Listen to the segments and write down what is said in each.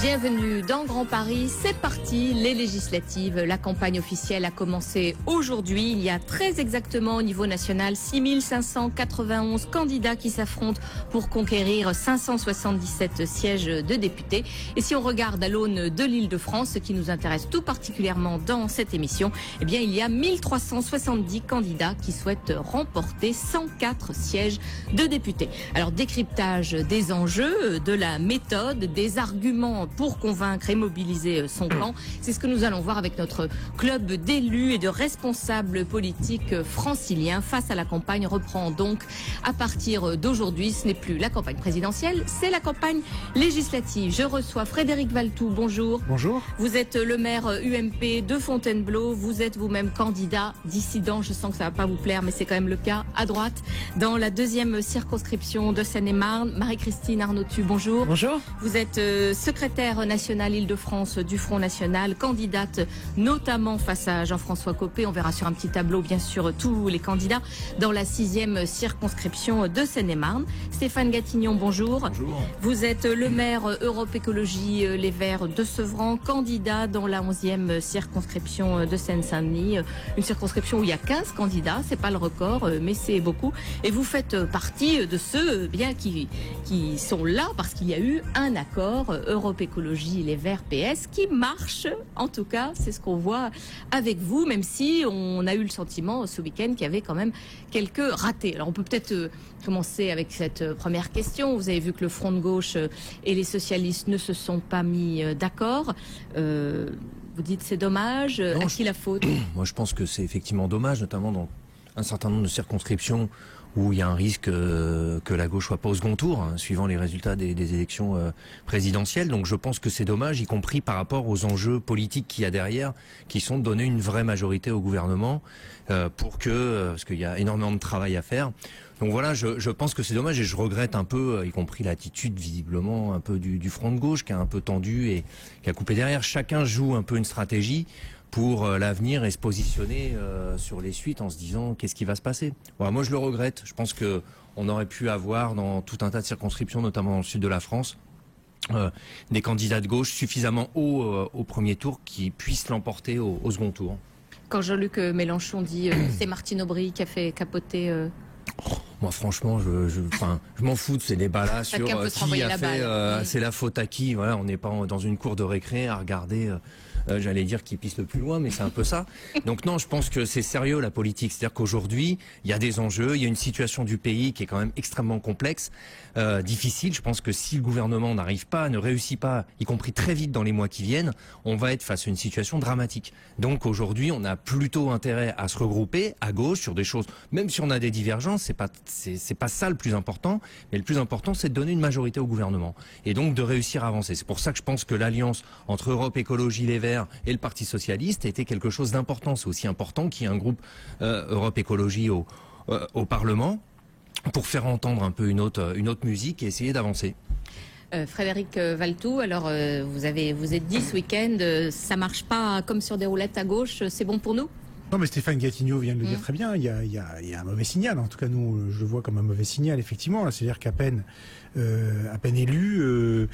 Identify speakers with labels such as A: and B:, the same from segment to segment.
A: Bienvenue dans Grand Paris, c'est parti, les législatives. La campagne officielle a commencé aujourd'hui. Il y a très exactement au niveau national 6591 candidats qui s'affrontent pour conquérir 577 sièges de députés. Et si on regarde à l'aune de l'Île-de-France, ce qui nous intéresse tout particulièrement dans cette émission, eh bien il y a 1370 candidats qui souhaitent remporter 104 sièges de députés. Alors décryptage des enjeux, de la méthode, des arguments pour convaincre et mobiliser son camp. C'est ce que nous allons voir avec notre club d'élus et de responsables politiques franciliens. Face à la campagne reprend donc à partir d'aujourd'hui. Ce n'est plus la campagne présidentielle, c'est la campagne législative. Je reçois Frédéric Valtou. Bonjour.
B: Bonjour.
A: Vous êtes le maire UMP de Fontainebleau. Vous êtes vous-même candidat dissident. Je sens que ça va pas vous plaire, mais c'est quand même le cas à droite. Dans la deuxième circonscription de Seine-et-Marne, Marie-Christine Arnautu. Bonjour.
C: Bonjour.
A: Vous êtes secrétaire nationale Île-de-France du Front National, candidate notamment face à Jean-François Copé. On verra sur un petit tableau, bien sûr, tous les candidats dans la 6e circonscription de Seine-et-Marne. Stéphane Gatignon, bonjour.
B: Bonjour.
A: Vous êtes le maire Europe Écologie Les Verts de Sevran, candidat dans la 11e circonscription de Seine-Saint-Denis. Une circonscription où il y a 15 candidats, c'est pas le record, mais c'est beaucoup. Et vous faites partie de ceux bien qui sont là parce qu'il y a eu un accord Europe Écologie Les Verts PS qui marche. En tout cas, c'est ce qu'on voit avec vous, même si on a eu le sentiment ce week-end qu'il y avait quand même quelques ratés. Alors on peut peut-être commencer avec cette première question. Vous avez vu que le Front de gauche et les socialistes ne se sont pas mis d'accord. Vous dites c'est dommage. À qui la faute?
B: Moi je pense que c'est effectivement dommage, notamment dans un certain nombre de circonscriptions où il y a un risque que la gauche soit pas au second tour, hein, suivant les résultats des élections présidentielles. Donc je pense que c'est dommage, y compris par rapport aux enjeux politiques qu'il y a derrière, qui sont de donner une vraie majorité au gouvernement, parce qu'il y a énormément de travail à faire. Donc voilà, je pense que c'est dommage et je regrette un peu, y compris l'attitude visiblement un peu du Front de gauche qui a un peu tendu et qui a coupé derrière. Chacun joue un peu une stratégie pour l'avenir et se positionner sur les suites en se disant qu'est-ce qui va se passer. Voilà, moi je le regrette. Je pense que on aurait pu avoir dans tout un tas de circonscriptions, notamment dans le sud de la France, des candidats de gauche suffisamment hauts au premier tour qui puissent l'emporter au second tour. Quand
A: Jean-Luc Mélenchon dit c'est Martine Aubry qui a fait capoter...
B: Moi, franchement, je m'en fous de ces débats-là sur qui a fait, c'est la faute à qui. Voilà, on n'est pas dans une cour de récré à regarder. J'allais dire qui pisse le plus loin, mais c'est un peu ça. Donc non, je pense que c'est sérieux la politique. C'est-à-dire qu'aujourd'hui, il y a des enjeux, il y a une situation du pays qui est quand même extrêmement complexe, difficile. Je pense que si le gouvernement n'arrive pas, ne réussit pas, y compris très vite dans les mois qui viennent, on va être face à une situation dramatique. Donc aujourd'hui, on a plutôt intérêt à se regrouper à gauche sur des choses, même si on a des divergences, c'est pas ça le plus important. Mais le plus important, c'est de donner une majorité au gouvernement et donc de réussir à avancer. C'est pour ça que je pense que l'alliance entre Europe Écologie Les Verts et le Parti Socialiste était quelque chose d'important. C'est aussi important qu'il y ait un groupe Europe Écologie au Parlement pour faire entendre un peu une autre musique et essayer d'avancer.
A: Frédéric Valtou, alors vous êtes dit ce week-end, ça marche pas comme sur des roulettes à gauche, c'est bon pour nous?
C: Non, mais Stéphane Gatignon vient de le dire très bien. Il y a un mauvais signal. En tout cas, nous, je le vois comme un mauvais signal, effectivement. C'est-à-dire qu'à peine élu,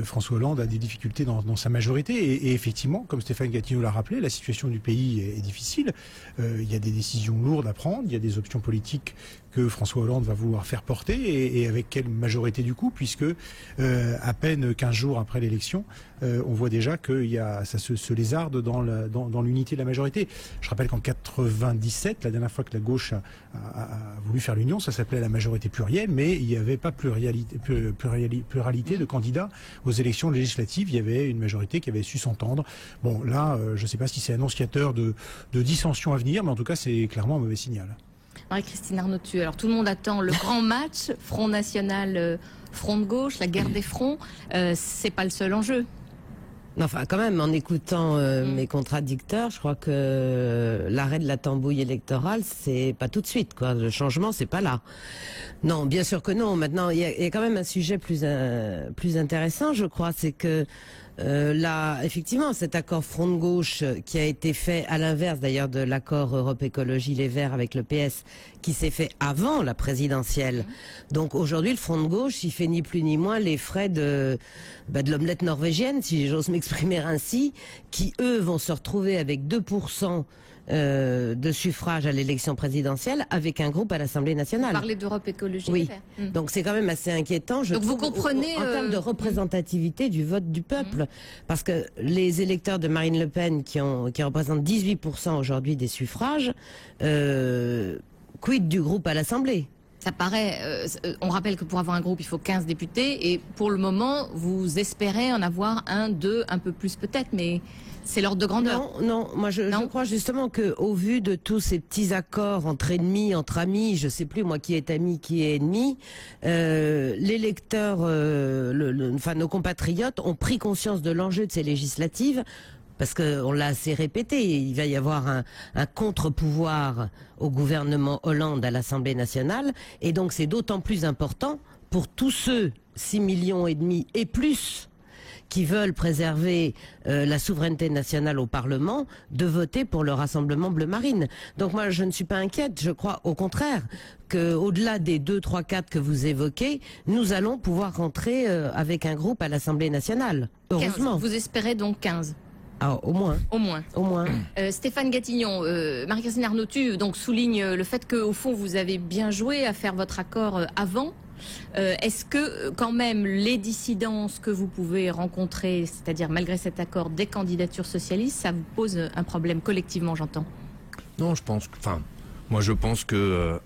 C: François Hollande a des difficultés dans sa majorité. Et effectivement, comme Stéphane Gatignon l'a rappelé, la situation du pays est difficile. Il y a des décisions lourdes à prendre. Il y a des options politiques que François Hollande va vouloir faire porter. Et avec quelle majorité du coup, puisque à peine 15 jours après l'élection, on voit déjà que ça se lézarde dans l'unité de la majorité. Je rappelle qu'en 97, la dernière fois que la gauche a voulu faire l'union, ça s'appelait la majorité plurielle, mais il n'y avait pas pluralité de candidats aux élections législatives. Il y avait une majorité qui avait su s'entendre. Bon, là, je ne sais pas si c'est annonciateur de dissensions à venir, mais en tout cas, c'est clairement un mauvais signal.
A: Marie-Christine Arnautu, alors tout le monde attend le grand match, Front National, Front de gauche, la guerre des fronts, c'est pas le seul enjeu.
D: Enfin, quand même, en écoutant mes contradicteurs, je crois que l'arrêt de la tambouille électorale, c'est pas tout de suite, quoi. Le changement, c'est pas là. Non, bien sûr que non. Maintenant, il y a quand même un sujet plus intéressant, je crois, c'est que Effectivement, cet accord front de gauche qui a été fait à l'inverse d'ailleurs de l'accord Europe Écologie Les Verts avec le PS, qui s'est fait avant la présidentielle. Donc aujourd'hui, le front de gauche, il fait ni plus ni moins les frais de l'omelette norvégienne, si j'ose m'exprimer ainsi, qui eux vont se retrouver avec 2% de suffrage à l'élection présidentielle avec un groupe à l'Assemblée nationale.
A: Vous parlez d'Europe Écologie Les Verts.
D: Donc c'est quand même assez inquiétant.
A: Donc vous comprenez
D: en termes de représentativité du vote du peuple, parce que les électeurs de Marine Le Pen qui représentent 18% aujourd'hui des suffrages, quid du groupe à l'Assemblée?
A: Ça paraît, on rappelle que pour avoir un groupe, il faut 15 députés, et pour le moment, vous espérez en avoir 1, 2, un peu plus peut-être, mais c'est l'ordre de grandeur.
D: Non, moi je crois justement que au vu de tous ces petits accords entre ennemis, entre amis, je sais plus moi qui est ami, qui est ennemi, l'électeur, nos compatriotes ont pris conscience de l'enjeu de ces législatives. Parce qu'on l'a assez répété, il va y avoir un contre-pouvoir au gouvernement Hollande à l'Assemblée nationale, et donc c'est d'autant plus important pour tous ceux, 6,5 millions et plus, qui veulent préserver la souveraineté nationale au Parlement, de voter pour le Rassemblement Bleu Marine. Donc moi je ne suis pas inquiète, je crois au contraire qu'au-delà des 2, 3, 4 que vous évoquez, nous allons pouvoir rentrer avec un groupe à l'Assemblée nationale. Heureusement.
A: 15. Vous espérez donc 15 ?
D: Ah, au moins.
A: Au moins.
D: Au moins.
A: Stéphane Gatignon, Marie-Christine Arnautu donc souligne le fait qu'au fond vous avez bien joué à faire votre accord avant. Est-ce que quand même les dissidences que vous pouvez rencontrer, c'est-à-dire malgré cet accord des candidatures socialistes, ça vous pose un problème collectivement, j'entends?
B: Non, je pense que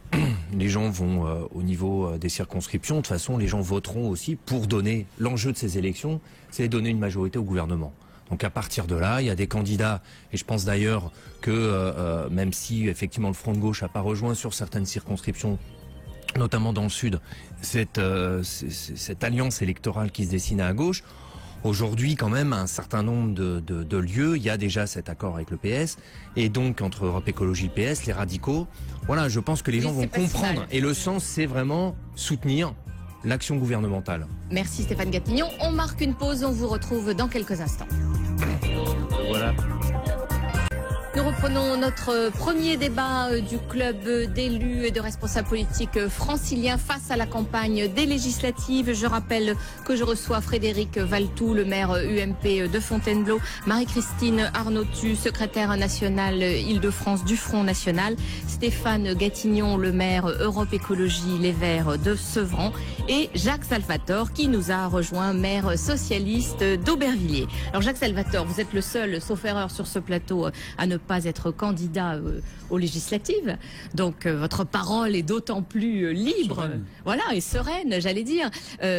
B: les gens vont au niveau des circonscriptions. De toute façon, les gens voteront aussi pour donner l'enjeu de ces élections, c'est donner une majorité au gouvernement. Donc à partir de là, il y a des candidats, et je pense d'ailleurs que même si effectivement le Front de gauche n'a pas rejoint sur certaines circonscriptions, notamment dans le Sud, cette alliance électorale qui se dessine à gauche, aujourd'hui quand même, à un certain nombre de lieux, il y a déjà cet accord avec le PS, et donc entre Europe Écologie et le PS, les radicaux, voilà, je pense que les gens vont comprendre, et le sens c'est vraiment soutenir l'action gouvernementale.
A: Merci Stéphane Gatignon. On marque une pause, on vous retrouve dans quelques instants.
B: Voilà.
A: Nous reprenons notre premier débat du club d'élus et de responsables politiques franciliens face à la campagne des législatives. Je rappelle que je reçois Frédéric Valtou, le maire UMP de Fontainebleau, Marie-Christine Arnautu, secrétaire nationale Île-de-France du Front National, Stéphane Gatignon, le maire Europe Écologie Les Verts de Sevran, et Jacques Salvatore qui nous a rejoint, maire socialiste d'Aubervilliers. Alors Jacques Salvatore, vous êtes le seul, sauf erreur sur ce plateau, à ne pas être candidat aux législatives. Donc votre parole est d'autant plus libre, sereine. Voilà, et sereine, j'allais dire.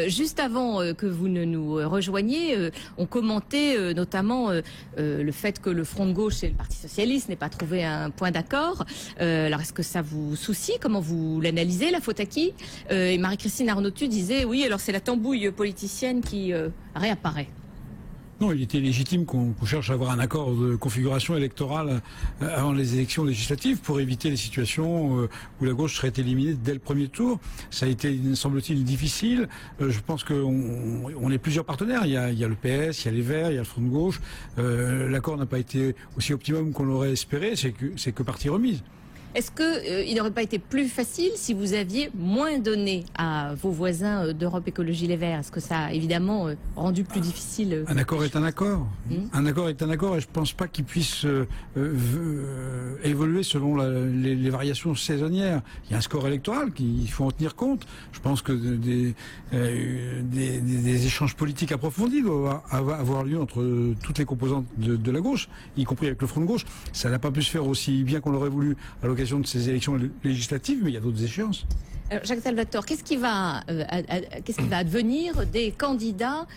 A: Juste avant que vous ne nous rejoigniez, on commentait notamment le fait que le Front de gauche et le Parti socialiste n'aient pas trouvé un point d'accord. Alors est-ce que ça vous soucie? Comment vous l'analysez? La faute à qui? Et Marie-Christine Arnautu disait oui, alors c'est la tambouille politicienne qui réapparaît.
E: Non, il était légitime qu'on cherche à avoir un accord de configuration électorale avant les élections législatives pour éviter les situations où la gauche serait éliminée dès le premier tour. Ça a été, semble-t-il, difficile. Je pense qu'on est plusieurs partenaires. Il y a le PS, il y a les Verts, il y a le Front de gauche. L'accord n'a pas été aussi optimum qu'on l'aurait espéré. C'est que partie remise.
A: Est-ce qu'il n'aurait pas été plus facile si vous aviez moins donné à vos voisins d'Europe Écologie Les Verts? Est-ce que ça a évidemment rendu plus difficile?
E: Un accord est un accord. Un accord est un accord et je ne pense pas qu'il puisse évoluer selon les variations saisonnières. Il y a un score électoral qu'il faut en tenir compte. Je pense que des échanges politiques approfondis doivent avoir lieu entre toutes les composantes de la gauche, y compris avec le Front de gauche. Ça n'a pas pu se faire aussi bien qu'on l'aurait voulu à l'occasion de ces élections législatives, mais il y a d'autres échéances.
A: Alors, Jacques Salvatore, qu'est-ce qui va advenir des candidats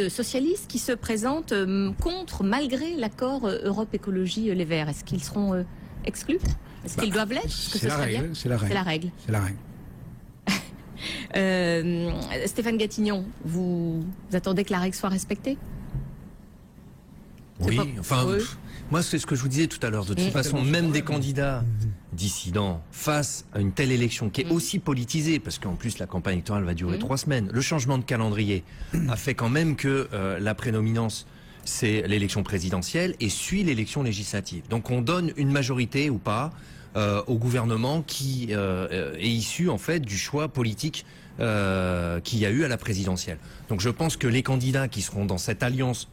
A: socialistes qui se présentent contre, malgré l'accord Europe Écologie Les Verts? Est-ce qu'ils seront exclus? Est-ce qu'ils doivent l'être?
E: C'est la règle. C'est la règle. C'est la
A: règle. Stéphane Gatignon, vous attendez que la règle soit respectée?
B: Oui, moi c'est ce que je vous disais tout à l'heure. De toute façon, même des candidats dissidents face à une telle élection qui est aussi politisée, parce qu'en plus la campagne électorale va durer 3 semaines, le changement de calendrier a fait quand même que la prédominance c'est l'élection présidentielle et suit l'élection législative. Donc on donne une majorité ou pas au gouvernement qui est issu en fait du choix politique qu'il y a eu à la présidentielle. Donc je pense que les candidats qui seront dans cette alliance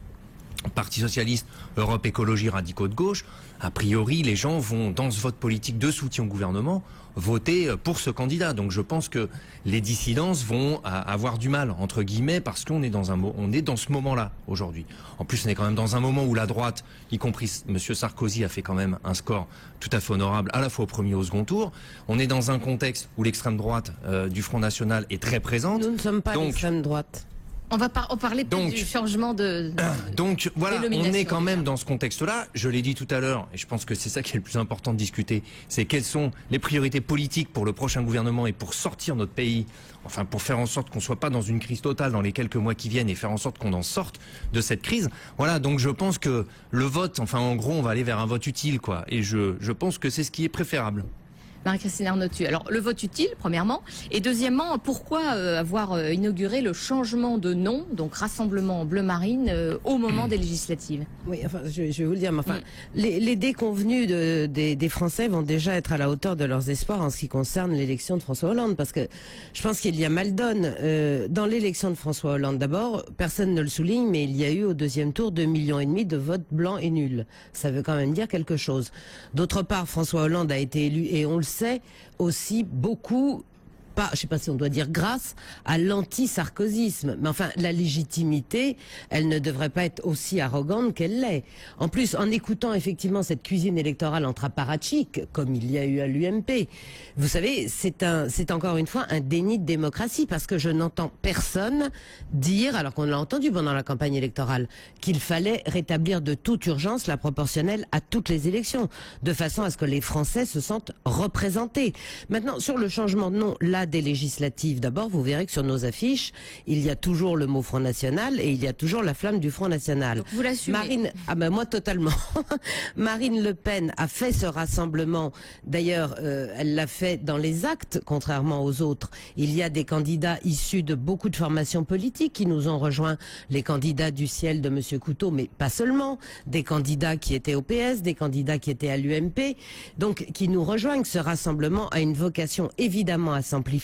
B: Parti socialiste, Europe Écologie Radicaux de gauche, a priori les gens vont dans ce vote politique de soutien au gouvernement voter pour ce candidat. Donc je pense que les dissidences vont avoir du mal entre guillemets parce qu'on est dans ce moment-là aujourd'hui. En plus on est quand même dans un moment où la droite, y compris Monsieur Sarkozy, a fait quand même un score tout à fait honorable à la fois au premier et au second tour. On est dans un contexte où l'extrême droite du Front National est très présente.
D: Nous ne sommes pas l'extrême droite.
A: On va parler du changement de
B: donc voilà, on est quand même dans ce contexte-là. Je l'ai dit tout à l'heure, et je pense que c'est ça qui est le plus important de discuter, c'est quelles sont les priorités politiques pour le prochain gouvernement et pour sortir notre pays, enfin pour faire en sorte qu'on soit pas dans une crise totale dans les quelques mois qui viennent et faire en sorte qu'on en sorte de cette crise. Voilà, donc je pense que le vote, enfin en gros, on va aller vers un vote utile, quoi. Et je pense que c'est ce qui est préférable.
A: Marie-Christine Arnautu. Alors, le vote utile, premièrement. Et deuxièmement, pourquoi avoir inauguré le changement de nom, donc Rassemblement Bleu Marine, au moment des législatives?
D: Oui, enfin, je vais vous le dire, mais enfin, les déconvenus des Français vont déjà être à la hauteur de leurs espoirs en ce qui concerne l'élection de François Hollande, parce que je pense qu'il y a mal donne. Dans l'élection de François Hollande, d'abord, personne ne le souligne, mais il y a eu au deuxième tour 2,5 millions de votes blancs et nuls. Ça veut quand même dire quelque chose. D'autre part, François Hollande a été élu, et on le sait, aussi beaucoup, pas, je sais pas si on doit dire grâce à l'anti-sarkozysme, mais enfin la légitimité, elle ne devrait pas être aussi arrogante qu'elle l'est. En plus, en écoutant effectivement cette cuisine électorale entre apparatchiks, comme il y a eu à l'UMP, vous savez, c'est encore une fois un déni de démocratie, parce que je n'entends personne dire, alors qu'on l'a entendu pendant la campagne électorale, qu'il fallait rétablir de toute urgence la proportionnelle à toutes les élections, de façon à ce que les Français se sentent représentés. Maintenant, sur le changement de nom, là, des législatives, d'abord, vous verrez que sur nos affiches, il y a toujours le mot Front National et il y a toujours la flamme du Front National.
A: Donc vous l'assumez?
D: Marine, ah ben moi totalement. Marine Le Pen a fait ce rassemblement. D'ailleurs, elle l'a fait dans les actes, contrairement aux autres. Il y a des candidats issus de beaucoup de formations politiques qui nous ont rejoints. Les candidats du ciel de Monsieur Couteau, mais pas seulement. Des candidats qui étaient au PS, des candidats qui étaient à l'UMP. Donc, qui nous rejoignent. Ce rassemblement a une vocation évidemment à s'amplifier,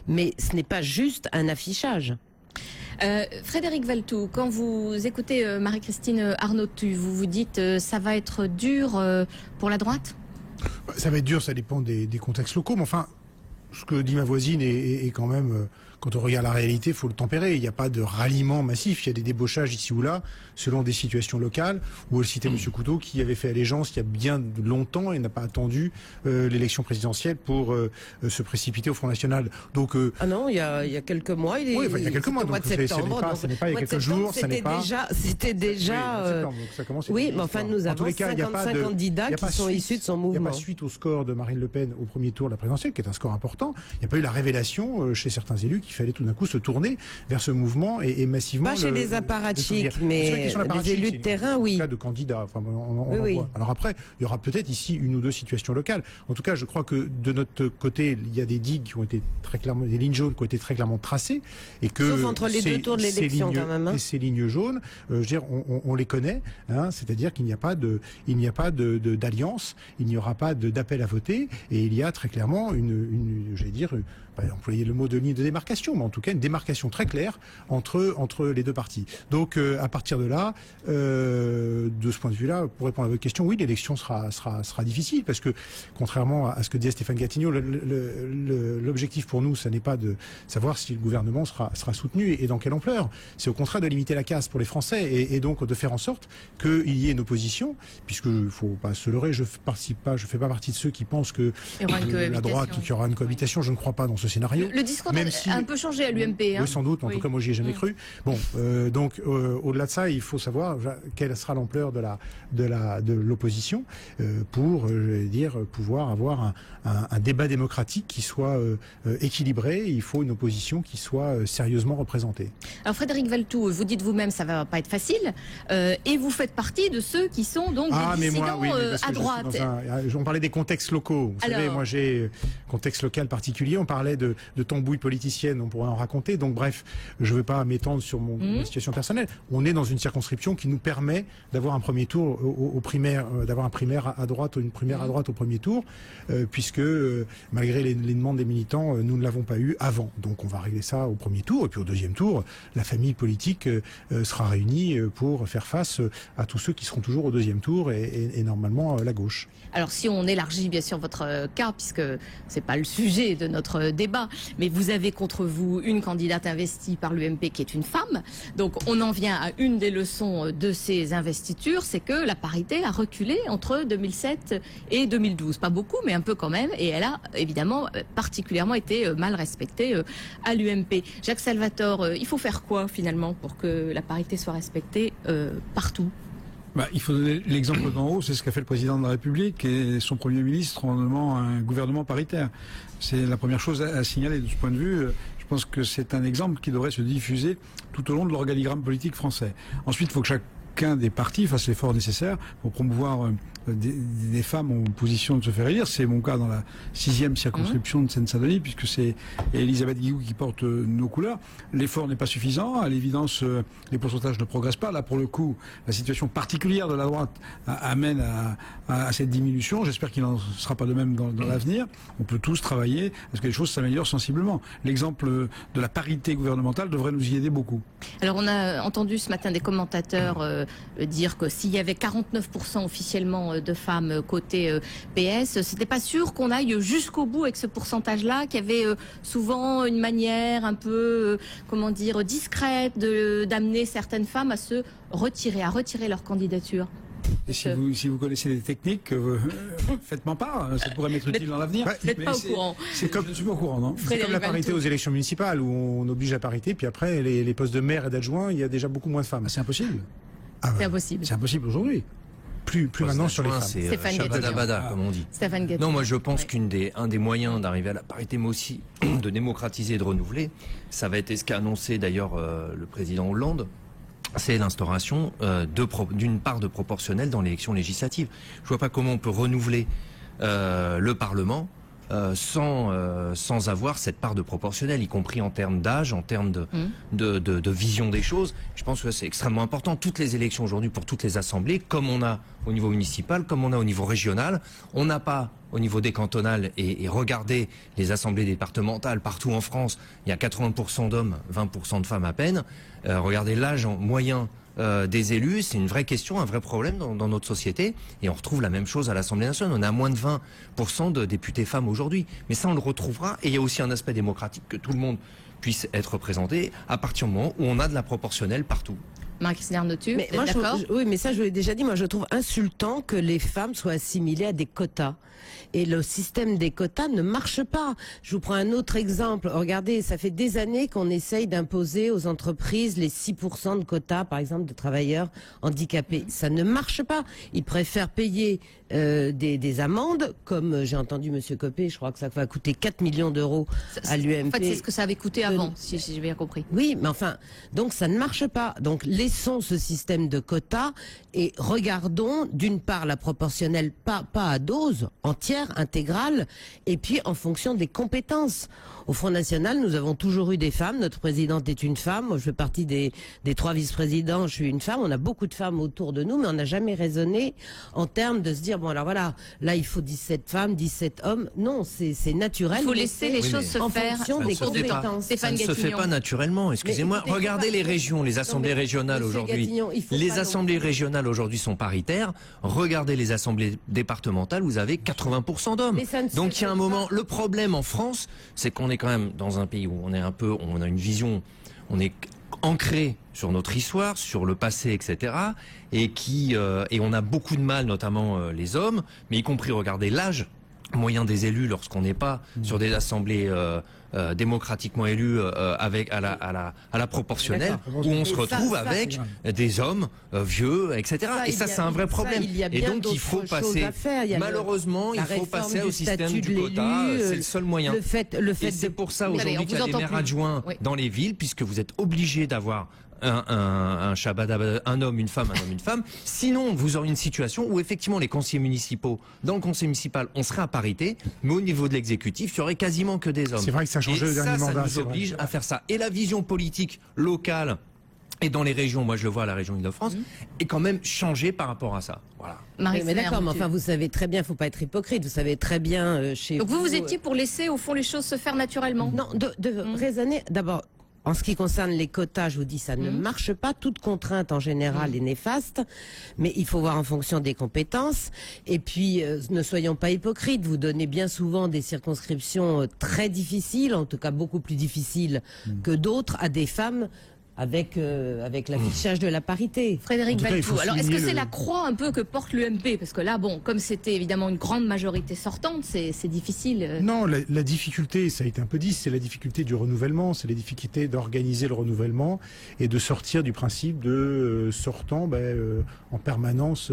D: mais ce n'est pas juste un affichage.
A: Frédéric Valletoux, quand vous écoutez Marie-Christine Arnautu, vous vous dites ça va être dur pour la droite?
C: Ça va être dur, ça dépend des contextes locaux, mais enfin, ce que dit ma voisine est quand même, quand on regarde la réalité, il faut le tempérer. Il n'y a pas de ralliement massif, il y a des débauchages ici ou là, selon des situations locales, où elle citait M. Couteau, qui avait fait allégeance il y a bien longtemps et n'a pas attendu l'élection présidentielle pour se précipiter au Front National. Donc,
D: ah non, il y a quelques mois,
C: oui, enfin, il y a quelques mois,
D: au mois de septembre.
C: Ce n'est pas il y a quelques jours,
D: C'était déjà. Oui, mais enfin, nous avons 55 candidats qui sont issus de son mouvement.
C: Il n'y a pas suite au score de Marine Le Pen au premier tour de la présidentielle, qui est un score important. Il n'y a pas eu la révélation chez certains élus qu'il fallait tout d'un coup se tourner vers ce mouvement et massivement.
D: Pas chez les apparatchiks, mais les élus de terrain, oui.
C: Cas de candidats. Enfin, on
D: oui.
C: voit. Alors après, il y aura peut-être ici une ou deux situations locales. En tout cas, je crois que de notre côté, il y a des digues qui ont été très clairement, des lignes jaunes qui ont été très clairement tracées, et que
D: sauf entre les deux tours de l'élection quand même.
C: Et ces lignes jaunes, je veux dire, on les connaît. Hein, c'est-à-dire qu'il n'y a pas d'alliance, il n'y aura pas d'appel à voter, et il y a très clairement j'allais dire, employer le mot de ligne de démarcation, mais en tout cas une démarcation très claire entre les deux partis. Donc à partir de là, de ce point de vue-là, pour répondre à votre question, oui, l'élection sera difficile, parce que contrairement à ce que disait Stéphane Gatigno, l'objectif pour nous, ça n'est pas de savoir si le gouvernement sera soutenu et dans quelle ampleur. C'est au contraire de limiter la casse pour les Français et donc de faire en sorte qu'il y ait une opposition, puisque faut pas se leurrer, je fais pas partie de ceux qui pensent que la droite, qu'il y aura une cohabitation. Je ne crois pas dans ce ce scénario.
A: Le discours a un peu changé à l'UMP.
C: Oui, sans doute. En tout cas, moi, j'y ai jamais cru. Bon, donc, au-delà de ça, il faut savoir quelle sera l'ampleur de l'opposition pour, pouvoir avoir un débat démocratique qui soit équilibré. Il faut une opposition qui soit sérieusement représentée.
A: Alors, Frédéric Valletoux, vous dites vous-même, ça va pas être facile, et vous faites partie de ceux qui sont donc des dissidents à droite.
C: On parlait des contextes locaux. Vous savez, moi, j'ai contexte local particulier. On parlait de tambouille politicienne, on pourrait en raconter. Donc, bref, je ne veux pas m'étendre sur ma situation personnelle. On est dans une circonscription qui nous permet d'avoir un premier tour au primaire, d'avoir un primaire à droite ou une primaire à droite au premier tour, puisque malgré les demandes des militants, nous ne l'avons pas eu avant. Donc, on va régler ça au premier tour. Et puis, au deuxième tour, la famille politique sera réunie pour faire face à tous ceux qui seront toujours au deuxième tour et normalement la gauche.
A: Alors, si on élargit bien sûr votre cas, puisque c'est pas le sujet de notre débat, mais vous avez contre vous une candidate investie par l'UMP qui est une femme. Donc, on en vient à une des leçons de ces investitures, c'est que la parité a reculé entre 2007 et 2012. Pas beaucoup, mais un peu quand même. Et elle a évidemment particulièrement été mal respectée à l'UMP. Jacques Salvatore, il faut faire quoi finalement pour que la parité soit respectée partout ?
E: Il faut donner l'exemple d'en haut, c'est ce qu'a fait le président de la République et son Premier ministre en nommant un gouvernement paritaire. C'est la première chose à signaler de ce point de vue. Je pense que c'est un exemple qui devrait se diffuser tout au long de l'organigramme politique français. Ensuite, il faut que chacun des partis fasse l'effort nécessaire pour promouvoir des femmes en position de se faire élire. C'est mon cas dans la 6e circonscription de Seine-Saint-Denis, puisque c'est Elisabeth Guillou qui porte nos couleurs. L'effort n'est pas suffisant. À l'évidence, les pourcentages ne progressent pas. Là, pour le coup, la situation particulière de la droite amène à cette diminution. J'espère qu'il n'en sera pas de même dans l'avenir. On peut tous travailler à ce que les choses s'améliorent sensiblement. L'exemple de la parité gouvernementale devrait nous y aider beaucoup.
A: Alors, on a entendu ce matin des commentateurs dire que s'il y avait 49% officiellement de femmes côté PS, c'était pas sûr qu'on aille jusqu'au bout avec ce pourcentage-là, qu'il y avait souvent une manière un peu, discrète d'amener certaines femmes à se retirer, à retirer leur candidature.
E: Et si vous connaissez les techniques, faites-moi part, ça pourrait m'être utile dans l'avenir.
A: Vous n'êtes pas au courant.
E: Je ne suis pas au courant, non ?
C: C'est comme la parité aux élections municipales, où on oblige à parité, puis après, les postes de maire et d'adjoint, il y a déjà beaucoup moins de femmes.
E: C'est impossible.
A: C'est impossible.
E: C'est impossible aujourd'hui.
C: Plus maintenant sur les femmes.
B: C'est Shabadabada, comme on dit. Non, moi je pense qu'un des moyens d'arriver à la parité, mais aussi de démocratiser et de renouveler, ça va être ce qu'a annoncé d'ailleurs le président Hollande, c'est l'instauration d'une part de proportionnel dans l'élection législative. Je vois pas comment on peut renouveler le Parlement sans avoir cette part de proportionnel, y compris en termes d'âge, en termes de vision des choses. Je pense que c'est extrêmement important. Toutes les élections aujourd'hui pour toutes les assemblées, comme on a au niveau municipal, comme on a au niveau régional, on n'a pas au niveau décantonal, et regardez les assemblées départementales partout en France, il y a 80% d'hommes, 20% de femmes à peine. Regardez l'âge moyen des élus, c'est une vraie question, un vrai problème dans notre société, et on retrouve la même chose à l'Assemblée nationale. On a moins de 20% de députés femmes aujourd'hui, mais ça on le retrouvera, et il y a aussi un aspect démocratique, que tout le monde puisse être représenté à partir du moment où on a de la proportionnelle partout.
A: Marie-Christine Arnautu,
D: d'accord ? Oui, mais ça je l'ai déjà dit, moi je trouve insultant que les femmes soient assimilées à des quotas. Et le système des quotas ne marche pas. Je vous prends un autre exemple. Regardez, ça fait des années qu'on essaye d'imposer aux entreprises les 6% de quotas, par exemple, de travailleurs handicapés. Ça ne marche pas. Ils préfèrent payer des amendes, comme j'ai entendu Monsieur Copé, je crois que ça va coûter 4 millions d'euros à l'UMP.
A: En fait, c'est ce que ça avait coûté avant, si j'ai bien compris.
D: Oui, mais enfin, donc ça ne marche pas. Donc laissons ce système de quotas et regardons d'une part la proportionnelle, pas à dose entière, intégrale, et puis en fonction des compétences. Au Front National, nous avons toujours eu des femmes. Notre présidente est une femme. Moi, je fais partie des 3 vice-présidents. Je suis une femme. On a beaucoup de femmes autour de nous, mais on n'a jamais raisonné en termes de se dire, bon, alors voilà, là, il faut 17 femmes, 17 hommes. Non, c'est naturel.
A: Il faut laisser les choses se faire
D: en fonction des compétences.
B: Ça ne se fait pas naturellement. Excusez-moi. Regardez les régions, les assemblées régionales aujourd'hui. Les assemblées régionales aujourd'hui sont paritaires. Regardez les assemblées départementales, vous avez 80% d'hommes. Donc il y a un moment, le problème en France, c'est qu'on est quand même dans un pays où on a une vision, on est ancré sur notre histoire, sur le passé, etc. Et on a beaucoup de mal, notamment les hommes, mais y compris, regardez l'âge moyen des élus lorsqu'on n'est pas sur des assemblées démocratiquement élues avec à la proportionnelle, où on se retrouve avec des hommes vieux, etc. Et ça, c'est un vrai problème. Et donc il faut passer, malheureusement, il faut passer au système du quota. C'est le seul moyen. Et c'est pour ça aujourd'hui qu'il y a des maires adjoints dans les villes, puisque vous êtes obligés d'avoir un Shabbat, un homme, une femme, Sinon, vous aurez une situation où effectivement les conseillers municipaux, dans le conseil municipal, on serait à parité, mais au niveau de l'exécutif, il y aurait quasiment que des hommes.
C: C'est vrai que ça change le dernier mandat.
B: Ça nous oblige à faire ça. Et la vision politique locale et dans les régions, moi je le vois à la région Île-de-France, est quand même changée par rapport à ça. Voilà.
D: Mais d'accord, mais enfin vous savez très bien, il ne faut pas être hypocrite, vous savez très bien chez
A: Donc vous étiez pour laisser au fond les choses se faire naturellement?
D: Non, de raisonner, d'abord. En ce qui concerne les quotas, je vous dis, ça ne marche pas. Toute contrainte, en général, est néfaste. Mais il faut voir en fonction des compétences. Et puis, ne soyons pas hypocrites. Vous donnez bien souvent des circonscriptions très difficiles, en tout cas beaucoup plus difficiles que d'autres, à des femmes avec l'affichage de la parité.
A: Frédéric Valletoux, alors est-ce que c'est la croix un peu que porte l'UMP? Parce que là, bon, comme c'était évidemment une grande majorité sortante, c'est difficile.
C: Non, la difficulté, ça a été un peu dit, c'est la difficulté du renouvellement, c'est la difficulté d'organiser le renouvellement et de sortir du principe de sortant en permanence,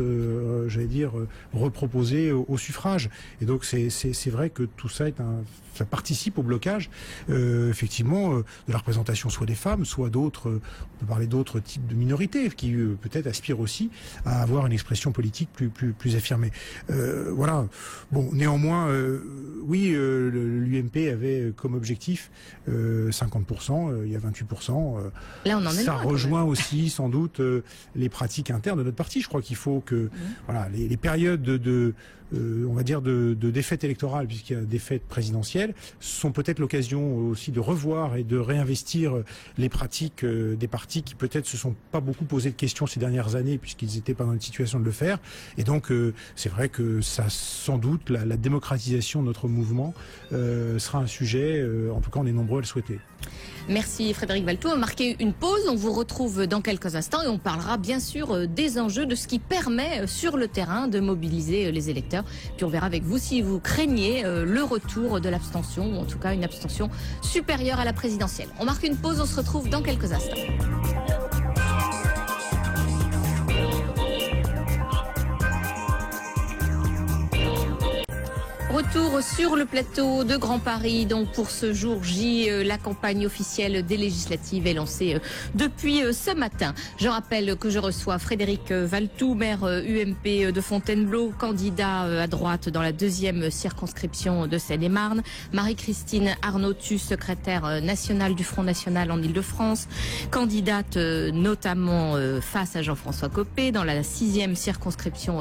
C: j'allais dire, reproposé au suffrage. Et donc c'est vrai que tout ça ça participe au blocage, effectivement, de la représentation soit des femmes, soit d'autres, on peut parler d'autres types de minorités qui peut-être aspirent aussi à avoir une expression politique plus affirmée. Voilà. Bon, néanmoins, oui, l'UMP avait comme objectif 50%, il y a 28%.
A: Là, on en est
C: ça
A: loin,
C: rejoint aussi sans doute les pratiques internes de notre parti. Je crois qu'il faut que voilà, les périodes on va dire de défaite électorale, puisqu'il y a défaite présidentielle, sont peut-être l'occasion aussi de revoir et de réinvestir les pratiques des partis qui peut-être se sont pas beaucoup posé de questions ces dernières années, puisqu'ils étaient pas dans une situation de le faire. Et donc c'est vrai que ça, sans doute, la démocratisation de notre mouvement sera un sujet, en tout cas on est nombreux à le souhaiter.
A: Merci Frédéric Valletoux. On va marquer une pause, on vous retrouve dans quelques instants et on parlera bien sûr des enjeux, de ce qui permet sur le terrain de mobiliser les électeurs. Puis on verra avec vous si vous craignez le retour de l'abstention, ou en tout cas une abstention supérieure à la présidentielle. On marque une pause, on se retrouve dans quelques instants. Retour sur le plateau de Grand Paris. Donc pour ce jour J, la campagne officielle des législatives est lancée depuis ce matin. Je rappelle que je reçois Frédéric Valletoux, maire UMP de Fontainebleau, candidat à droite dans la 2e circonscription de Seine-et-Marne. Marie-Christine Arnautu, secrétaire nationale du Front National en Île-de-France, candidate notamment face à Jean-François Copé dans la 6e circonscription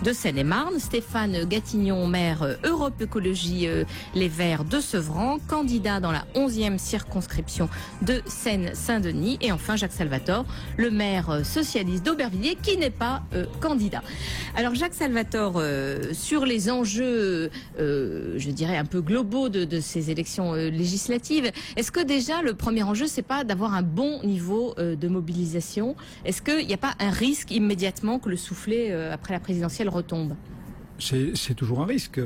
A: de Seine-et-Marne. Stéphane Gatignon, maire Europe Écologie Les Verts de Sevran, candidat dans la 11e circonscription de Seine-Saint-Denis. Et enfin Jacques Salvatore, le maire socialiste d'Aubervilliers, qui n'est pas candidat. Alors Jacques Salvatore, sur les enjeux, je dirais un peu globaux de ces élections législatives, est-ce que déjà le premier enjeu, c'est pas d'avoir un bon niveau de mobilisation? Est-ce qu'il n'y a pas un risque immédiatement que le soufflet après la présidentielle retombe?
E: C'est toujours un risque.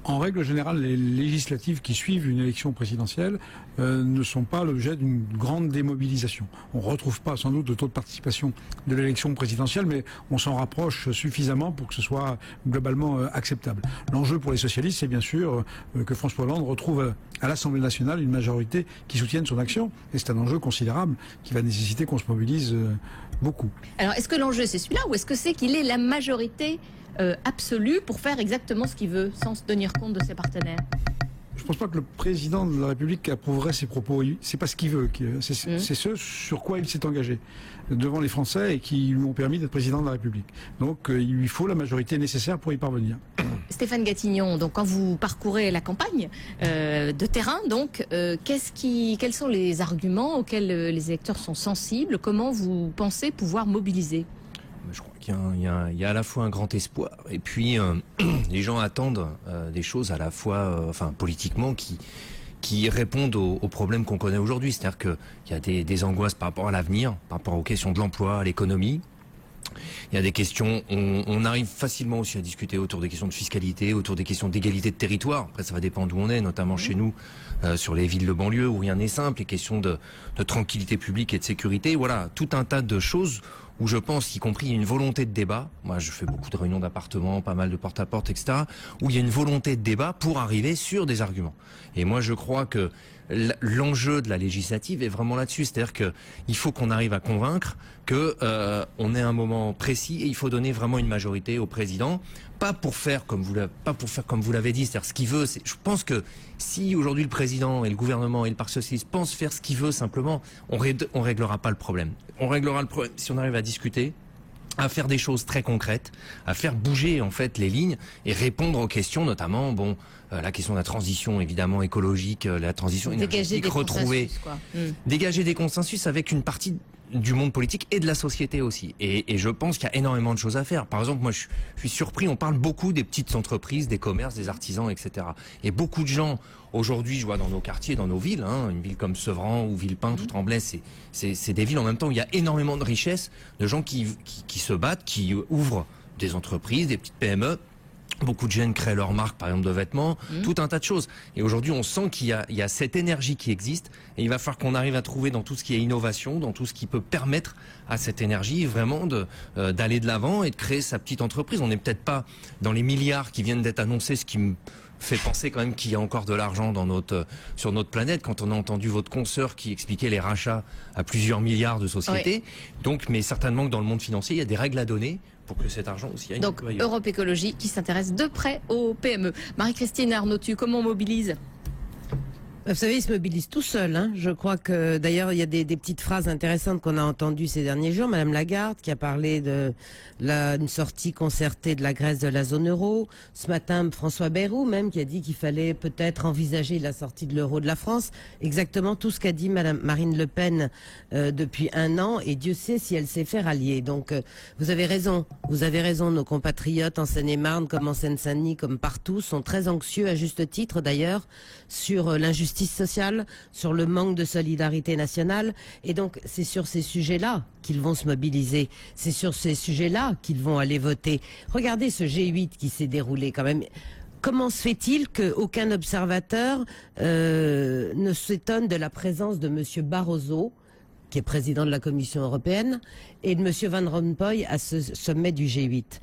E: En règle générale, les législatives qui suivent une élection présidentielle ne sont pas l'objet d'une grande démobilisation. On ne retrouve pas sans doute le taux de participation de l'élection présidentielle, mais on s'en rapproche suffisamment pour que ce soit globalement acceptable. L'enjeu pour les socialistes, c'est bien sûr que François Hollande retrouve à l'Assemblée nationale une majorité qui soutienne son action. Et c'est un enjeu considérable qui va nécessiter qu'on se mobilise beaucoup.
A: Alors, est-ce que l'enjeu, c'est celui-là, ou est-ce que c'est qu'il ait la majorité absolue pour faire exactement ce qu'il veut, sans se tenir compte de ses partenaires?
E: Je ne pense pas que le président de la République approuverait ses propos. C'est pas ce qu'il veut. C'est ce sur quoi il s'est engagé devant les Français et qui lui ont permis d'être président de la République. Donc il lui faut la majorité nécessaire pour y parvenir.
A: Stéphane Gatignon, donc quand vous parcourez la campagne de terrain, donc quels sont les arguments auxquels les électeurs sont sensibles? Comment vous pensez pouvoir mobiliser?
B: Je crois qu'il y a à la fois un grand espoir et puis les gens attendent des choses à la fois, politiquement, qui répondent aux problèmes qu'on connaît aujourd'hui. C'est-à-dire qu'il y a des angoisses par rapport à l'avenir, par rapport aux questions de l'emploi, à l'économie. Il y a des questions, on arrive facilement aussi à discuter autour des questions de fiscalité, autour des questions d'égalité de territoire. Après, ça va dépendre d'où on est, notamment chez nous, sur les villes de banlieue où rien n'est simple, les questions de tranquillité publique et de sécurité. Voilà, tout un tas de choses où je pense, y compris, il y a une volonté de débat. Moi, je fais beaucoup de réunions d'appartements, pas mal de porte-à-porte, etc., où il y a une volonté de débat pour arriver sur des arguments. Et moi, je crois que l'enjeu de la législative est vraiment là-dessus. C'est-à-dire que il faut qu'on arrive à convaincre que on est à un moment précis et il faut donner vraiment une majorité au président, pas pour faire comme vous l'avez dit, c'est-à-dire ce qu'il veut. Je pense que si aujourd'hui le président et le gouvernement et le Parti socialiste pensent faire ce qu'il veut simplement, on réglera pas le problème. On réglera le problème si on arrive à discuter, à faire des choses très concrètes, à faire bouger en fait les lignes et répondre aux questions, notamment la question de la transition évidemment écologique, la transition énergétique, retrouver, dégager des consensus avec une partie du monde politique et de la société aussi. Et je pense qu'il y a énormément de choses à faire. Par exemple, moi je suis surpris, on parle beaucoup des petites entreprises, des commerces, des artisans, etc. Et beaucoup de gens aujourd'hui, je vois dans nos quartiers, dans nos villes, une ville comme Sevran ou Villepin, tout Tremblay, c'est des villes en même temps où il y a énormément de richesses, de gens qui se battent, qui ouvrent des entreprises, des petites PME. Beaucoup de jeunes créent leur marque, par exemple, de vêtements, tout un tas de choses. Et aujourd'hui, on sent qu'il y a cette énergie qui existe. Et il va falloir qu'on arrive à trouver dans tout ce qui est innovation, dans tout ce qui peut permettre à cette énergie vraiment d'aller de l'avant et de créer sa petite entreprise. On n'est peut-être pas dans les milliards qui viennent d'être annoncés, ce qui me fait penser quand même qu'il y a encore de l'argent sur notre planète. Quand on a entendu votre consoeur qui expliquait les rachats à plusieurs milliards de sociétés. Oui. Donc, mais certainement que dans le monde financier, il y a des règles à donner pour que cet argent aussi aille.
A: Donc, Europe Écologie qui s'intéresse de près aux PME. Marie-Christine Arnautu, comment on mobilise ?
D: Vous savez, ils se mobilisent tout seuls. Je crois que, d'ailleurs, il y a des petites phrases intéressantes qu'on a entendues ces derniers jours. Madame Lagarde qui a parlé de une sortie concertée de la Grèce de la zone euro. Ce matin, François Bayrou même qui a dit qu'il fallait peut-être envisager la sortie de l'euro de la France. Exactement tout ce qu'a dit Madame Marine Le Pen depuis 1 an. Et Dieu sait si elle s'est fait rallier. Donc, vous avez raison. Vous avez raison. Nos compatriotes en Seine-et-Marne, comme en Seine-Saint-Denis, comme partout, sont très anxieux, à juste titre d'ailleurs, sur l'injustice sociale, sur le manque de solidarité nationale. Et donc, c'est sur ces sujets-là qu'ils vont se mobiliser. C'est sur ces sujets-là qu'ils vont aller voter. Regardez ce G8 qui s'est déroulé quand même. Comment se fait-il qu'aucun observateur ne s'étonne de la présence de M. Barroso, qui est président de la Commission européenne, et de M. Van Rompuy à ce sommet du G8.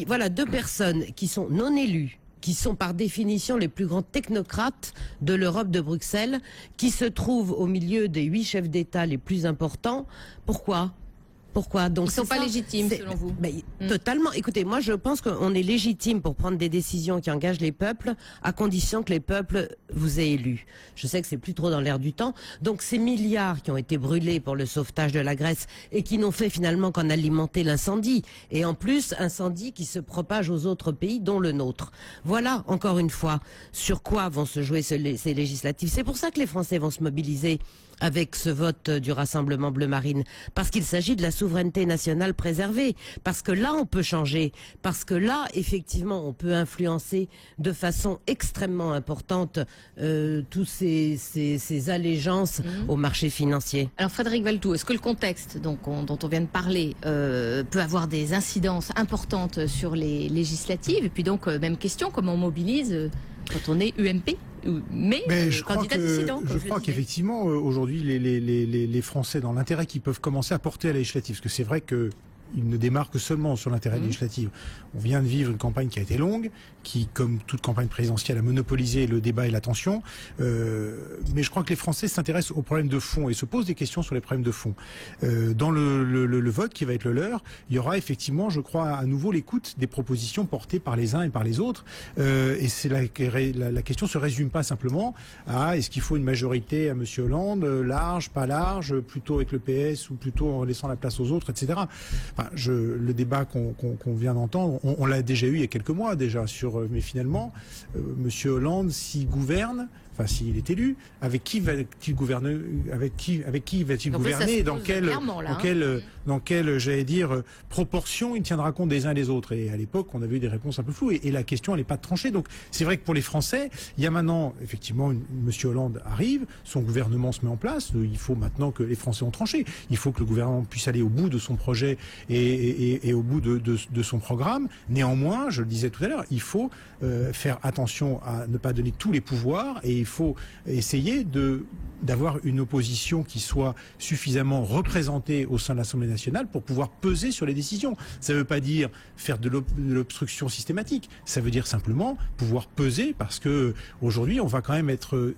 D: Voilà 2 personnes qui sont non élues, qui sont par définition les plus grands technocrates de l'Europe de Bruxelles, qui se trouvent au milieu des 8 chefs d'État les plus importants. Pourquoi ? Donc,
A: ils ne sont pas légitimes, selon vous?
D: Totalement. Écoutez, moi, je pense qu'on est légitime pour prendre des décisions qui engagent les peuples, à condition que les peuples vous aient élus. Je sais que c'est plus trop dans l'air du temps. Donc, ces milliards qui ont été brûlés pour le sauvetage de la Grèce et qui n'ont fait finalement qu'en alimenter l'incendie. Et en plus, incendie qui se propage aux autres pays, dont le nôtre. Voilà, encore une fois, sur quoi vont se jouer ces législatives. C'est pour ça que les Français vont se mobiliser avec ce vote du Rassemblement Bleu Marine, parce qu'il s'agit de la souveraineté nationale préservée, parce que là on peut changer, parce que là effectivement on peut influencer de façon extrêmement importante tous ces allégeances au marché financier.
A: Alors Frédéric Valletoux, est-ce que le contexte dont on vient de parler peut avoir des incidences importantes sur les législatives? Et puis donc même question, comment on mobilise quand on est UMP mais candidat dissident.
C: Je crois qu'effectivement, aujourd'hui, les Français, dans l'intérêt qu'ils peuvent commencer à porter à la législative, parce que c'est vrai que il ne démarre que seulement sur l'intérêt législatif. On vient de vivre une campagne qui a été longue, qui, comme toute campagne présidentielle, a monopolisé le débat et l'attention. Mais je crois que les Français s'intéressent aux problèmes de fond et se posent des questions sur les problèmes de fond. Dans le vote qui va être le leur, il y aura effectivement, je crois, à nouveau l'écoute des propositions portées par les uns et par les autres. Et c'est la question se résume pas simplement à est-ce qu'il faut une majorité à M. Hollande, large, pas large, plutôt avec le PS ou plutôt en laissant la place aux autres, etc. Enfin, le débat qu'on vient d'entendre, on l'a déjà eu il y a quelques mois déjà mais finalement, M. Hollande, s'il gouverne, enfin s'il est élu, avec qui va-t-il gouverner, avec qui va-t-il gouverner, dans quelle, j'allais dire, proportion il tiendra compte des uns et des autres. Et à l'époque, on avait eu des réponses un peu floues, et la question elle n'est pas tranchée. Donc c'est vrai que pour les Français, il y a maintenant effectivement Monsieur Hollande arrive, son gouvernement se met en place. Il faut maintenant que les Français ont tranché. Il faut que le gouvernement puisse aller au bout de son projet et au bout de son programme. Néanmoins, je le disais tout à l'heure, il faut faire attention à ne pas donner tous les pouvoirs, et il faut essayer d'avoir une opposition qui soit suffisamment représentée au sein de l'Assemblée nationale pour pouvoir peser sur les décisions. Ça ne veut pas dire faire de l'obstruction systématique. Ça veut dire simplement pouvoir peser, parce que aujourd'hui, on va quand même être...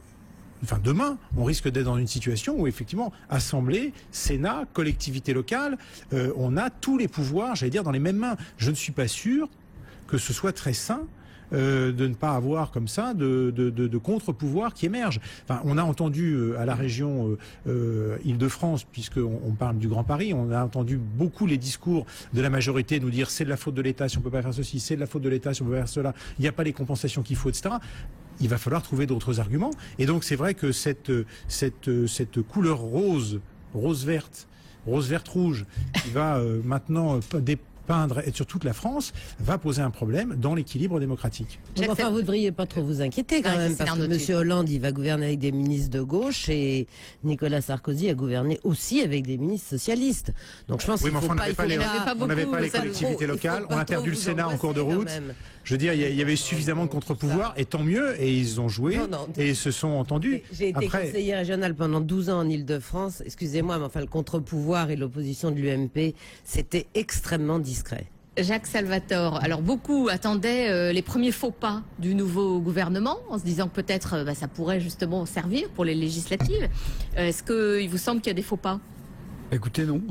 C: Enfin, demain, on risque d'être dans une situation où, effectivement, Assemblée, Sénat, collectivité locale, on a tous les pouvoirs, j'allais dire, dans les mêmes mains. Je ne suis pas sûr que ce soit très sain de ne pas avoir comme ça de contre-pouvoirs qui émergent. Enfin, on a entendu à la région Île-de-France, puisqu'on parle du Grand Paris, on a entendu beaucoup les discours de la majorité nous dire c'est de la faute de l'État si on peut pas faire ceci, c'est de la faute de l'État si on peut pas faire cela, il n'y a pas les compensations qu'il faut, etc. Il va falloir trouver d'autres arguments. Et donc c'est vrai que cette couleur rose verte rouge, qui va maintenant peindre sur toute la France, va poser un problème dans l'équilibre démocratique.
D: Enfin, vous ne devriez pas trop vous inquiéter quand même, parce que M. Hollande, il va gouverner avec des ministres de gauche, et Nicolas Sarkozy a gouverné aussi avec des ministres socialistes. Donc je pense qu'il faut pas...
C: On n'avait pas les collectivités locales, on a perdu le Sénat en cours de route. Je veux dire, il y avait suffisamment de contre-pouvoirs, et tant mieux, et ils ont joué, et ils se sont entendus.
D: J'ai été conseiller régional pendant 12 ans en Île-de-France, excusez-moi, mais enfin le contre-pouvoir et l'opposition de l'UMP, c'était extrêmement discret.
A: Jacques Salvatore, alors beaucoup attendaient les premiers faux pas du nouveau gouvernement, en se disant que peut-être ça pourrait justement servir pour les législatives. Est-ce qu'il vous semble qu'il y a des faux pas?
E: Écoutez, non.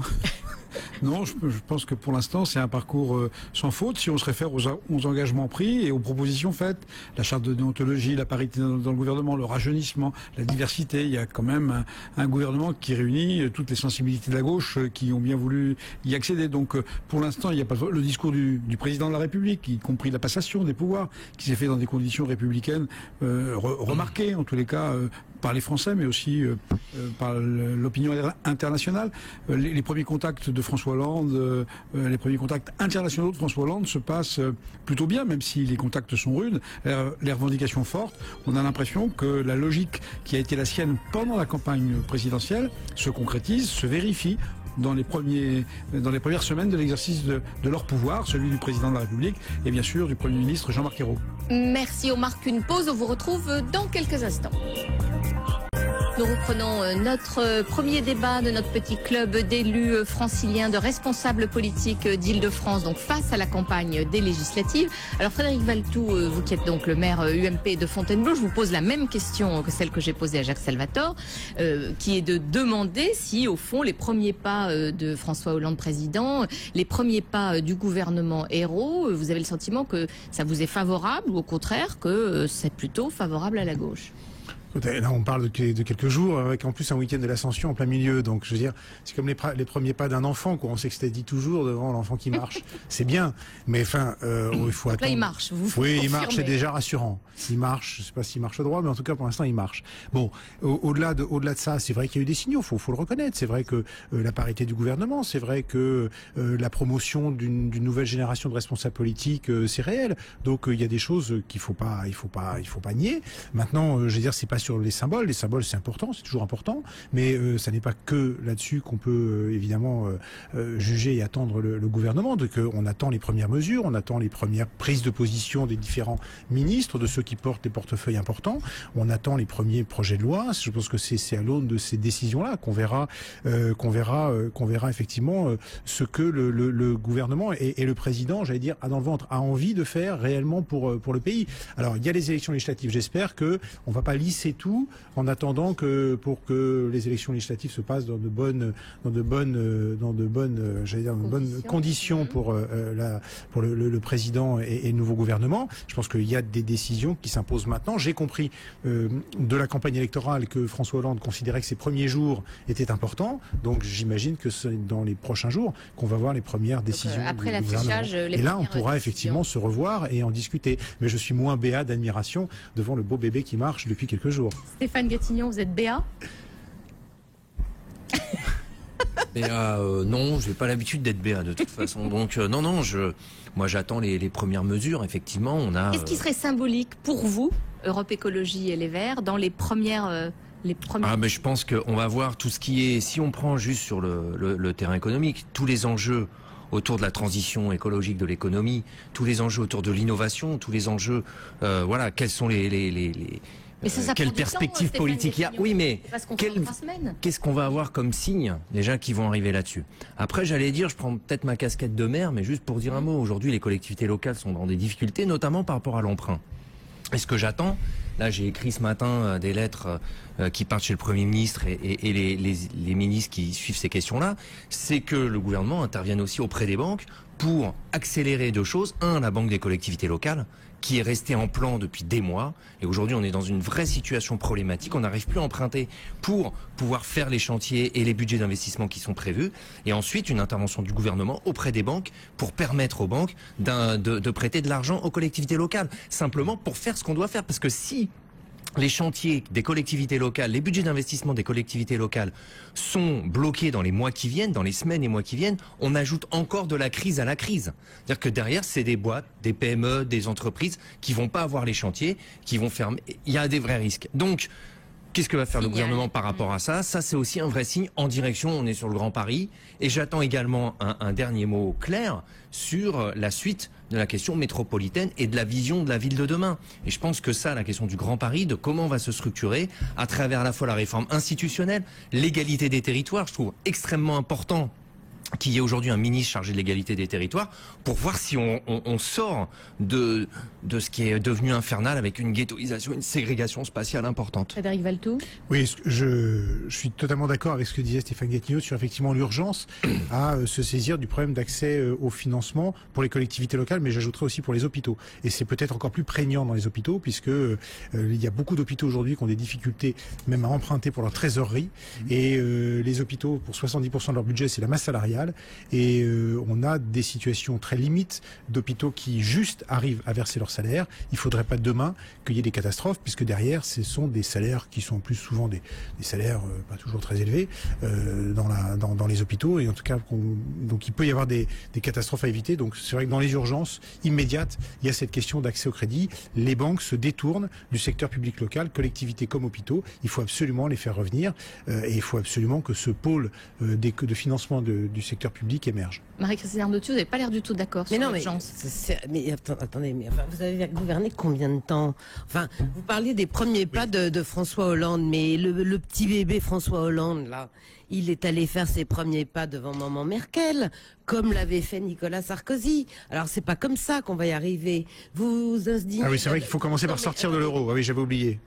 E: Non, je pense que pour l'instant, c'est un parcours sans faute si on se réfère aux engagements pris et aux propositions faites. La charte de déontologie, la parité dans le gouvernement, le rajeunissement, la diversité. Il y a quand même un gouvernement qui réunit toutes les sensibilités de la gauche qui ont bien voulu y accéder. Donc pour l'instant, il n'y a pas le discours du président de la République, y compris la passation des pouvoirs, qui s'est fait dans des conditions républicaines remarquées, en tous les cas, par les Français, mais aussi par l'opinion internationale. Les premiers contacts de François Hollande, les premiers contacts internationaux de François Hollande se passent plutôt bien, même si les contacts sont rudes, les revendications fortes. On a l'impression que la logique qui a été la sienne pendant la campagne présidentielle se concrétise, se vérifie dans les premières semaines de l'exercice de leur pouvoir, celui du président de la République et bien sûr du Premier ministre Jean-Marc Ayrault.
A: Merci, on marque une pause, on vous retrouve dans quelques instants. Nous reprenons notre premier débat de notre petit club d'élus franciliens, de responsables politiques d'Île-de-France, donc face à la campagne des législatives. Alors Frédéric Valletoux, vous qui êtes donc le maire UMP de Fontainebleau, je vous pose la même question que celle que j'ai posée à Jacques Salvatore, qui est de demander si, au fond, les premiers pas de François Hollande président, les premiers pas du gouvernement Ayrault, vous avez le sentiment que ça vous est favorable ou au contraire que c'est plutôt favorable à la gauche?
C: Là, on parle de quelques jours, avec en plus un week-end de l'Ascension en plein milieu. Donc, je veux dire, c'est comme les premiers pas d'un enfant, quoi. On sait que c'était dit toujours devant l'enfant qui marche. C'est bien, mais enfin, il faut attendre.
A: Là, il marche.
C: Oui, il marche, c'est déjà rassurant. Il marche. Je sais pas s'il marche droit, mais en tout cas, pour l'instant, il marche. Bon, au-delà de ça, c'est vrai qu'il y a eu des signaux. Faut le reconnaître. C'est vrai que la parité du gouvernement, c'est vrai que la promotion d'une nouvelle génération de responsables politiques, c'est réel. Donc, il y a des choses qu'il faut pas nier. Maintenant, je veux dire, c'est pas sur les symboles. Les symboles, c'est important, c'est toujours important, mais ça n'est pas que là-dessus qu'on peut évidemment juger et attendre le gouvernement. Donc, on attend les premières mesures, on attend les premières prises de position des différents ministres, de ceux qui portent des portefeuilles importants. On attend les premiers projets de loi. Je pense que c'est à l'aune de ces décisions-là qu'on verra effectivement ce que le gouvernement et le président, j'allais dire, a dans le ventre, a envie de faire réellement pour le pays. Alors, il y a les élections législatives. J'espère que on va pas lisser tout en attendant pour que les élections législatives se passent dans de bonnes conditions pour le président et le nouveau gouvernement. Je pense qu'il y a des décisions qui s'imposent maintenant. J'ai compris de la campagne électorale que François Hollande considérait que ces premiers jours étaient importants. Donc j'imagine que c'est dans les prochains jours qu'on va voir les premières décisions.
A: Après l'affichage,
C: et là, on pourra effectivement se revoir et en discuter. Mais je suis moins béat d'admiration devant le beau bébé qui marche depuis quelques jours. jours.
A: Stéphane Gatignon, vous êtes BA?
B: BA, non, j'ai pas l'habitude d'être BA de toute façon. Donc non, moi j'attends les premières mesures. Effectivement, on a.
A: Qu'est-ce qui serait symbolique pour vous, Europe Écologie et les Verts, dans les premières
B: mais je pense qu'on va voir tout ce qui est. Si on prend juste sur le terrain économique, tous les enjeux autour de la transition écologique de l'économie, tous les enjeux autour de l'innovation, tous les enjeux, voilà, quelles sont quelles perspectives politiques il y a? Oui, mais qu'est-ce qu'on va avoir comme signes déjà qui vont arriver là-dessus? Après, j'allais dire, je prends peut-être ma casquette de maire, mais juste pour dire un mot. Aujourd'hui, les collectivités locales sont dans des difficultés, notamment par rapport à l'emprunt. Et ce que j'attends, là, j'ai écrit ce matin des lettres qui partent chez le Premier ministre et les ministres qui suivent ces questions-là, c'est que le gouvernement intervienne aussi auprès des banques pour accélérer deux choses. Un, la Banque des collectivités locales, qui est restée en plan depuis des mois. Et aujourd'hui, on est dans une vraie situation problématique. On n'arrive plus à emprunter pour pouvoir faire les chantiers et les budgets d'investissement qui sont prévus. Et ensuite, une intervention du gouvernement auprès des banques pour permettre aux banques de prêter de l'argent aux collectivités locales. Simplement pour faire ce qu'on doit faire. Parce que si les chantiers des collectivités locales, les budgets d'investissement des collectivités locales sont bloqués dans les mois qui viennent, dans les semaines et mois qui viennent, on ajoute encore de la crise à la crise. C'est-à-dire que derrière, c'est des boîtes, des PME, des entreprises qui vont pas avoir les chantiers, qui vont fermer. Il y a des vrais risques. Donc, qu'est-ce que va faire le gouvernement par rapport à ça? Ça, c'est aussi un vrai signe en direction. On est sur le Grand Paris. Et j'attends également un dernier mot clair sur la suite de la question métropolitaine et de la vision de la ville de demain. Et je pense que ça, la question du Grand Paris, de comment on va se structurer à travers à la fois la réforme institutionnelle, l'égalité des territoires, je trouve extrêmement important qu'il y ait aujourd'hui un ministre chargé de l'égalité des territoires pour voir si on sort de ce qui est devenu infernal avec une ghettoisation, une ségrégation spatiale importante.
A: Frédéric Valletoux.
C: Oui, je suis totalement d'accord avec ce que disait Stéphane Gatignon sur effectivement l'urgence à se saisir du problème d'accès au financement pour les collectivités locales, mais j'ajouterais aussi pour les hôpitaux. Et c'est peut-être encore plus prégnant dans les hôpitaux puisque il y a beaucoup d'hôpitaux aujourd'hui qui ont des difficultés même à emprunter pour leur trésorerie. Et les hôpitaux, pour 70% de leur budget, c'est la masse salariale. Et on a des situations très limites d'hôpitaux qui juste arrivent à verser leur salaire. Il ne faudrait pas demain qu'il y ait des catastrophes, puisque derrière, ce sont des salaires qui sont en plus souvent des salaires pas toujours très élevés dans les hôpitaux. Et en tout cas, donc il peut y avoir des catastrophes à éviter. Donc c'est vrai que dans les urgences immédiates, il y a cette question d'accès au crédit. Les banques se détournent du secteur public local, collectivités comme hôpitaux. Il faut absolument les faire revenir et il faut absolument que ce pôle de financement du secteur public émerge.
A: Marie-Christine Arnautu, vous n'avez pas l'air du tout d'accord sur l'urgence.
D: Mais attendez, vous avez gouverné combien de temps? Enfin, vous parliez des premiers pas de François Hollande, mais le petit bébé François Hollande, là, il est allé faire ses premiers pas devant maman Merkel, comme l'avait fait Nicolas Sarkozy. Alors, c'est pas comme ça qu'on va y arriver. Vous indignez...
C: Ah oui, c'est vrai qu'il faut commencer par sortir de l'euro. Ah oui, j'avais oublié.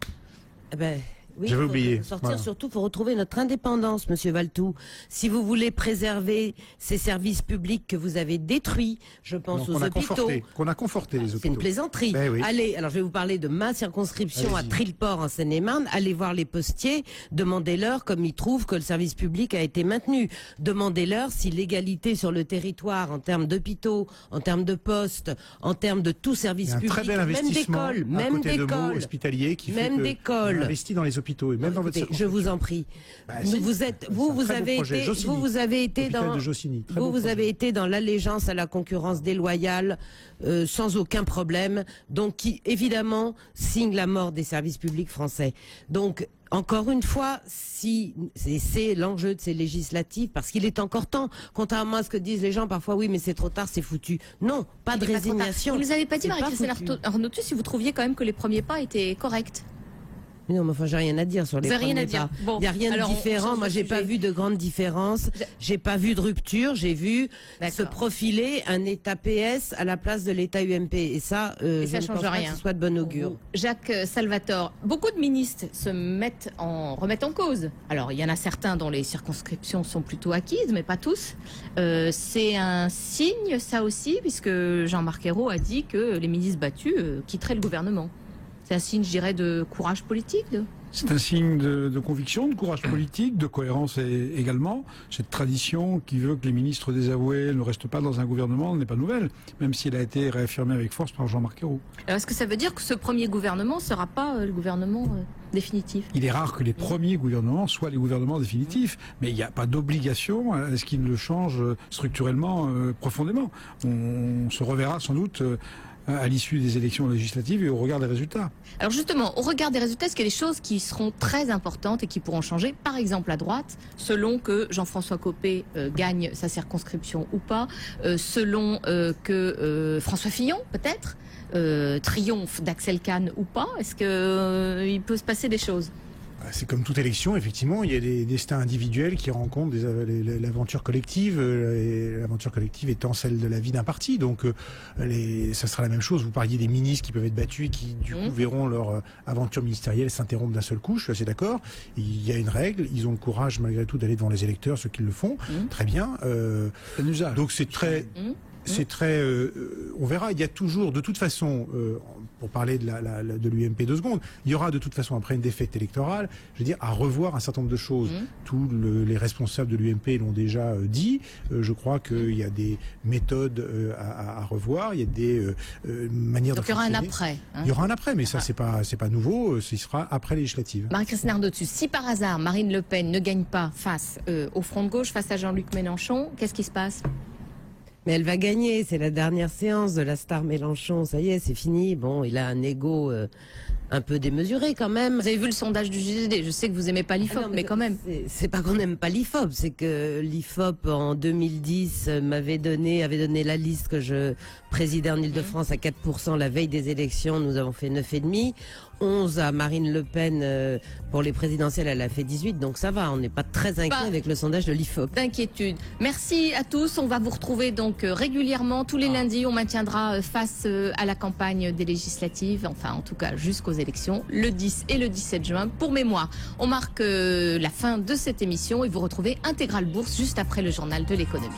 D: Eh ben... Oui,
C: j'avais oublié.
D: Sortir surtout pour retrouver notre indépendance, Monsieur Valletoux. Si vous voulez préserver ces services publics que vous avez détruits, je pense aux hôpitaux.
C: Qu'on a conforté les hôpitaux.
D: C'est une plaisanterie.
C: Ben oui.
D: Allez, alors je vais vous parler de ma circonscription à Trillport en Seine-et-Marne. Allez voir les postiers, demandez-leur comme ils trouvent que le service public a été maintenu. Demandez-leur si l'égalité sur le territoire en termes d'hôpitaux, en termes de postes, en termes de tout service public,
C: très bel investissement
D: même d'écoles,
C: hospitalier qui
D: même
C: fait
D: d'écoles,
C: investi dans les hôpitaux et même dans votre circonscription.
D: Je vous en prie. Vous avez été dans l'allégeance à la concurrence déloyale sans aucun problème, donc qui évidemment signe la mort des services publics français. Donc encore une fois, si c'est l'enjeu de ces législatives, parce qu'il est encore temps, contrairement à ce que disent les gens parfois, oui, mais c'est trop tard, c'est foutu. Non, pas de résignation.
A: Vous ne nous avez pas dit, Marie-Christine Arnautu, si vous trouviez quand même que les premiers pas étaient corrects.
D: Non, mais enfin, j'ai rien à dire sur les premiers pas.
A: Bon,
D: il n'y a rien de différent. Moi, j'ai pas vu de grande différence. J'ai pas vu de rupture. J'ai vu se profiler un État PS à la place de l'État UMP. Et ça, je ne pense pas que ce soit de bon augure.
A: Jacques Salvatore, beaucoup de ministres se remettent en cause. Alors, il y en a certains dont les circonscriptions sont plutôt acquises, mais pas tous. C'est un signe, ça aussi, puisque Jean-Marc Ayrault a dit que les ministres battus quitteraient le gouvernement. C'est un signe, je dirais, de courage politique
E: C'est un signe de conviction, de courage politique, de cohérence également. Cette tradition qui veut que les ministres désavoués ne restent pas dans un gouvernement n'est pas nouvelle, même si elle a été réaffirmée avec force par Jean-Marc Ayrault.
A: Alors est-ce que ça veut dire que ce premier gouvernement ne sera pas le gouvernement définitif?
E: Il est rare que les premiers gouvernements soient les gouvernements définitifs, mais il n'y a pas d'obligation à ce qu'ils le changent structurellement, profondément. On se reverra sans doute à l'issue des élections législatives et au regard des résultats.
A: Alors justement, au regard des résultats, est-ce qu'il y a des choses qui seront très importantes et qui pourront changer, par exemple à droite, selon que Jean-François Copé gagne sa circonscription ou pas, selon que François Fillon, peut-être, triomphe d'Axel Kahn ou pas? Est-ce qu'il peut se passer des choses?
C: C'est comme toute élection, effectivement, il y a des destins individuels qui rencontrent l'aventure collective, et l'aventure collective étant celle de la vie d'un parti. Donc, ça sera la même chose. Vous parliez des ministres qui peuvent être battus et qui, du coup, verront leur aventure ministérielle s'interrompre d'un seul coup. Je suis assez d'accord. Il y a une règle. Ils ont le courage, malgré tout, d'aller devant les électeurs, ceux qui le font. Très bien.
E: C'est un usage.
C: Donc, c'est très... C'est très... on verra, il y a toujours, de toute façon, pour parler de l'UMP 2 secondes, il y aura de toute façon, après une défaite électorale, je veux dire, à revoir un certain nombre de choses. Tous les responsables de l'UMP l'ont déjà dit. Je crois qu'il y a des méthodes à revoir, il y a des manières de fonctionner.
A: Donc il y aura un après.
C: Il y aura un après, mais ça, c'est pas nouveau, ce sera après les législatives.
A: Marie-Christine Arnautu, si par hasard Marine Le Pen ne gagne pas face au Front de Gauche, face à Jean-Luc Mélenchon, qu'est-ce qui se passe?
D: Mais elle va gagner, c'est la dernière séance de la star Mélenchon, ça y est, c'est fini. Bon, il a un ego un peu démesuré quand même.
A: Vous avez vu le sondage du JDD, je sais que vous aimez pas l'IFOP, mais quand même.
D: C'est pas qu'on n'aime pas l'IFOP, c'est que l'IFOP en 2010 avait donné la liste que je présidais en Ile-de-France à 4% la veille des élections, nous avons fait 9,5%. 11 à Marine Le Pen pour les présidentielles, elle a fait 18, donc ça va, on n'est pas très inquiet avec le sondage de l'IFOP.
A: D'inquiétude. Merci à tous, on va vous retrouver donc régulièrement, tous les lundis, on maintiendra face à la campagne des législatives, enfin en tout cas jusqu'aux élections, le 10 et le 17 juin. Pour mémoire, on marque la fin de cette émission et vous retrouvez Intégral Bourse juste après le journal de l'économie.